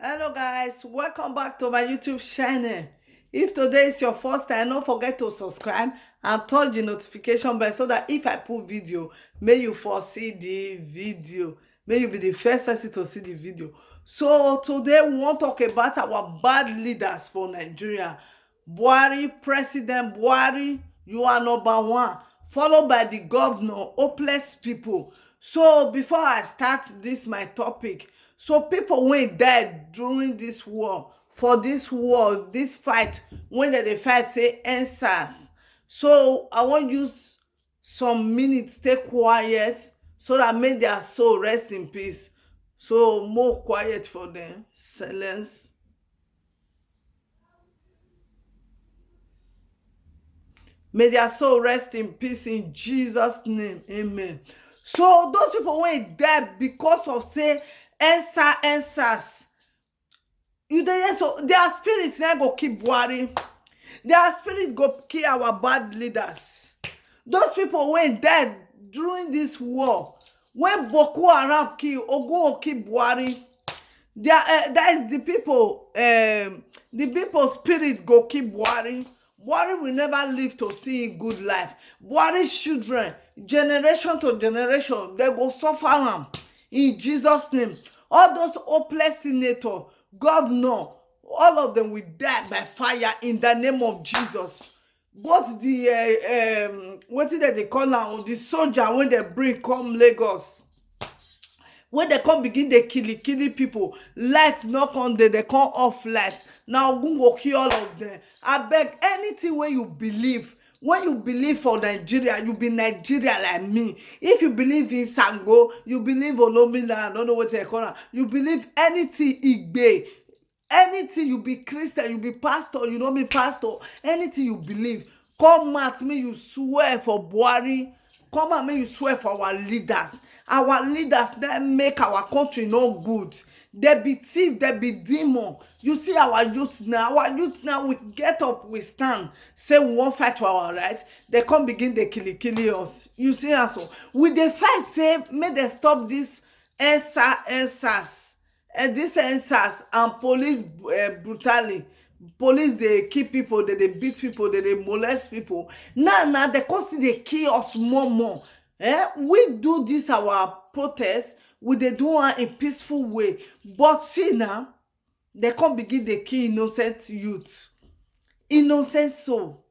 Hello guys, welcome back to my YouTube channel. If today is your first time, don't forget to subscribe and touch the notification bell so that if I put video, may you first see the video. May you be the first person to see the video. So today we want to talk about our bad leaders for Nigeria. Buhari, President Buhari, you are number one, followed by the governor, hopeless people. So before I start this my topic, so people wey die during this war, for this war, this fight, when dem dey fight say endsars. So I wan use some minutes stay quiet so that make their soul rest in peace. So more quiet for them. Silence. May their soul rest in peace in Jesus' name. Amen. So those people wey die because of say endsars, you dey hear, so their spirit na go keep Buhari. Their spirit go kill our bad leaders. Those people wey died during this war, when Boko Haram kill, Ogun kill Buhari, that is the people spirit go keep Buhari. Buhari will never live to see good life. Buhari's children, generation to generation, they go suffer am in Jesus' name. All those hopeless senator, governor, all of them will die by fire in the name of Jesus. Both the wetin dem dey call am, the soldier when they bring come Lagos, when they come begin dey kill people, light no come dey, they come off light. Now Ogun go kill all of them. Abeg, anything wey you believe, when you believe for Nigeria, you be Nigeria like me. If you believe in Sango, you believe Olomila, I don't know what they call am, you believe anything Igbe, anything, you be Christian, you be pastor, you know me pastor, anything you believe, come out, may you swear for Buhari, come out, may you swear for our leaders. Our leaders that make our country no good. They be thief, they be demon. You see our youth now, we get up, we stand, say we won't fight for our rights. They come begin they kill us. You see us, so we dey fight, say may they stop this endsars and this endsars and police brutality. Police dey kill people, they beat people, they molest people. Now they come still dey kill us more. We do this our protest, we dey do am in peaceful way, but see now, they come begin dey kill innocent youth, innocent soul,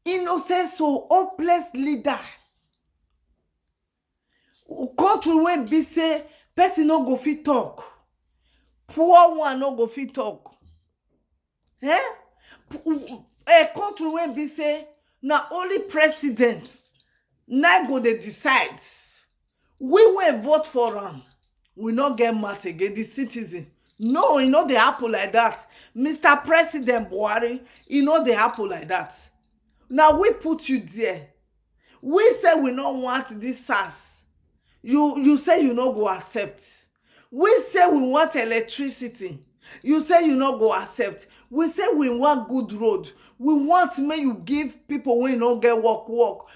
hopeless leader. Country wey be say person no go fit talk, poor one no go fit talk. A country wey be say na only president na go dey decide. We wey vote for am, we no get mouth again, the citizen. No, e no dey happen like that. Mr. President Buhari, e no dey happen like that. Now we put you there. We say we no want this SARS. You say you no go accept. We say we want electricity. You say you no go accept. We say we want good road. We want make you give people wey no get work.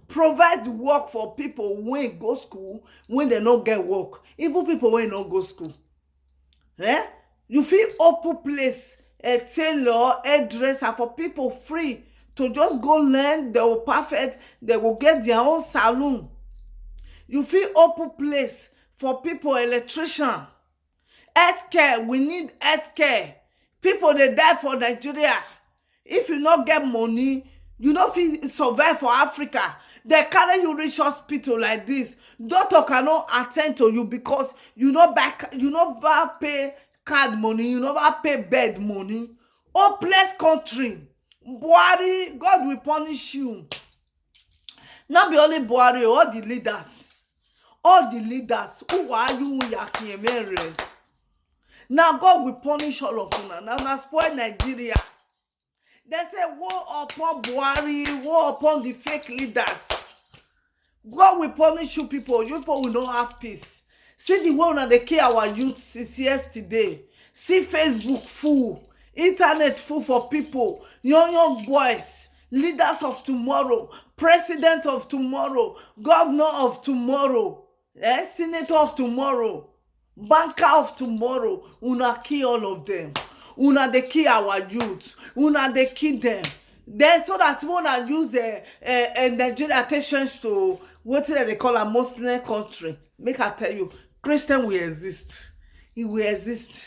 Provide work for people wey go school, when they no get work. Even people wey no go school. You fit open place, a tailor, hairdresser for people free to just go learn, they will perfect, they will get their own salon. You fit open place for people, electrician, healthcare. We need healthcare. People dey die for Nigeria. If you no get money, you no fit survive for Africa. They carry you reach hospital like this, doctor cannot attend to you because you no pay card money, you never pay bed money. Hopeless country. Buhari, God will punish you. Not be only Buhari, all the leaders who are you Yakiemere. Now God will punish all of you. Now spoil Nigeria. They say war upon Buhari, war upon the fake leaders. God will punish you people. You people will not have peace. See the way that they kill our youth since yesterday. See Facebook full, internet full for people, young boys, leaders of tomorrow, president of tomorrow, governor of tomorrow, senator of tomorrow. Banker of tomorrow, una kill all of them. Una dey kill our youth. Una dey kill them. Then so that una use Nigeria take change to wetin they call a Muslim country. Make I tell you, Christian will exist. It will exist.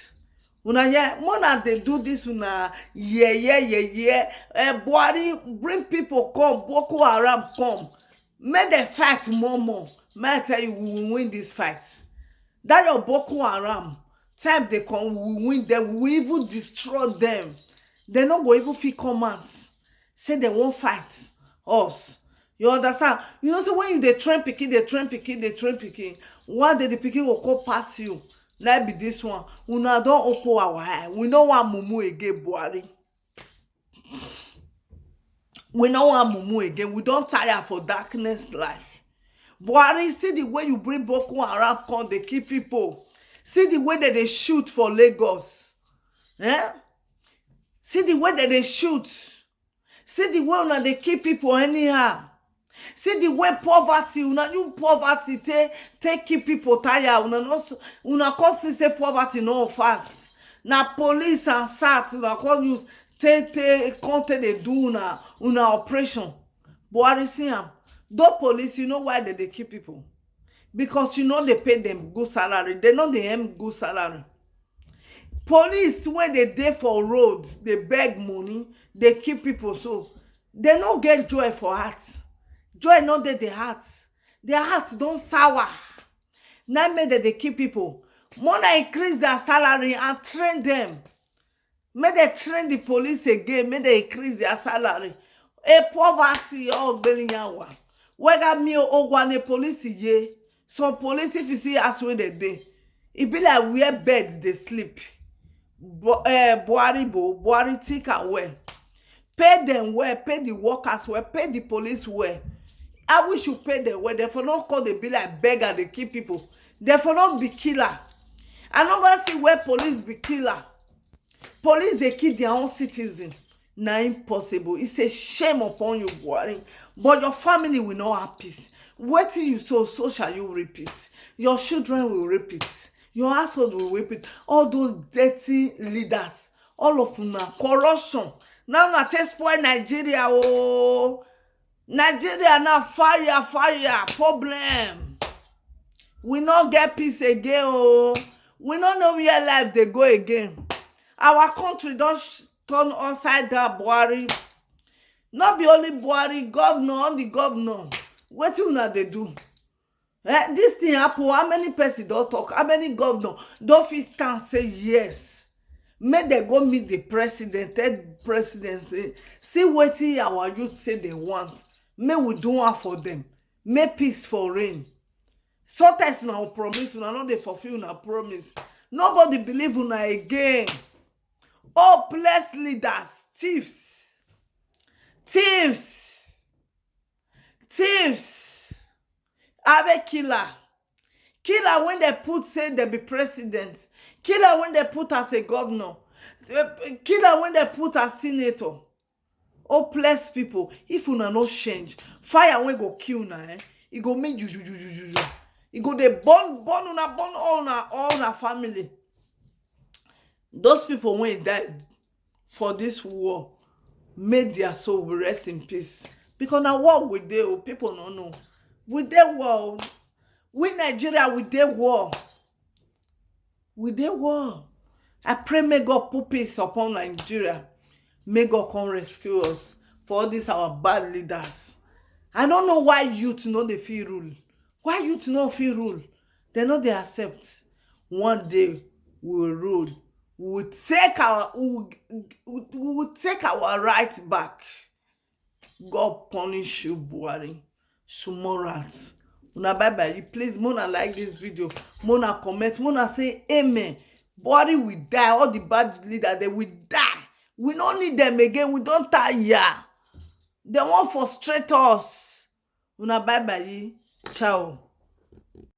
Una yeah, una dey do this una yeah. Buhari bring people come, Boko Haram come. Make them fight more. May I tell you, we will win this fight. That your Boko Haram, time they come, we will win them, we will even destroy them. They no go even fit come out. Say they won't fight us. You understand? You know, so when you dey train pikin, one day the pikin will come pass you. Now be this one. Una don open our eye. We no want mumu again, Buhari. We no want mumu again. We don't tire for darkness life. Buhari, see the way you bring Boko Haram come, they kill people. See the way that they shoot for Lagos. Eh? See the way that they shoot. See the way una they kill people anyhow. See the way poverty, una you poverty take keep people tired. Una come see say poverty no fast. Na police and SAT una come use take they do una operation. Buhari see am. Though police, you know why they kill people? Because you know they pay them good salary. They know they earn good salary. Police, when they dey for roads, they beg money, they kill people. So they no get joy for heart. Joy not dey the heart. Their heart don't sour. Now make they kill people. Mona increase their salary and train them. May they train the police again. May they increase their salary. Poverty all yawa. Wega mi ogwane police ye. Some police if you see as when they dey, it be like where beds they sleep. Buhari think and well. Pay them well, pay the workers well, pay the police well. I wish you pay them well. Therefore not call they be like beggar, they kill people. Therefore not be killer. I no gonna see where police be killer. Police they kill their own citizen. Na impossible. It's a shame upon you, Buhari. But your family will not have peace. Wetin you sow, so shall you repeat. Your children will repeat. Your household will repeat. All those dirty leaders, all of una corruption. Now na take spoil Nigeria. Oh, Nigeria now fire problem. We not get peace again. Oh, we not know where life they go again. Our country don't turn upside down, Buhari. Not be only Buhari, governor, on the governor. Wetin una dey do? This thing happen, how many person don talk? How many governor don fit stand say yes? Make dem go meet the president, tell the president say, see wetin our youth say they want. Make we do one for them. Make peace for reign. Sometimes una promise, una no dey fulfill una promise. Nobody believe una again. Oh, bless leaders, thieves, Ave killer when they put say they be president, killer when they put as a governor, killer when they put as senator. Oh, bless people, if una no change, fire when go kill una, it go make you. It go dey burn all una family. Those people when died for this war, made their soul rest in peace. Because now war we dey, people no know. We dey war. We Nigeria, we dey war. I pray may God put peace upon Nigeria. May God come rescue us for all these our bad leaders. I don't know why youth no dey fit rule. Why youth no fit rule? They no dey accept. One day we will rule. We will take our right back. God punish you, Buhari. Sumorats. Una bye. Please, Mona like this video. Mona comment. Mona say amen. Buhari will die. All the bad leaders, they will die. We don't need them again. We don't tire. They won't frustrate us. Una bye. Ciao.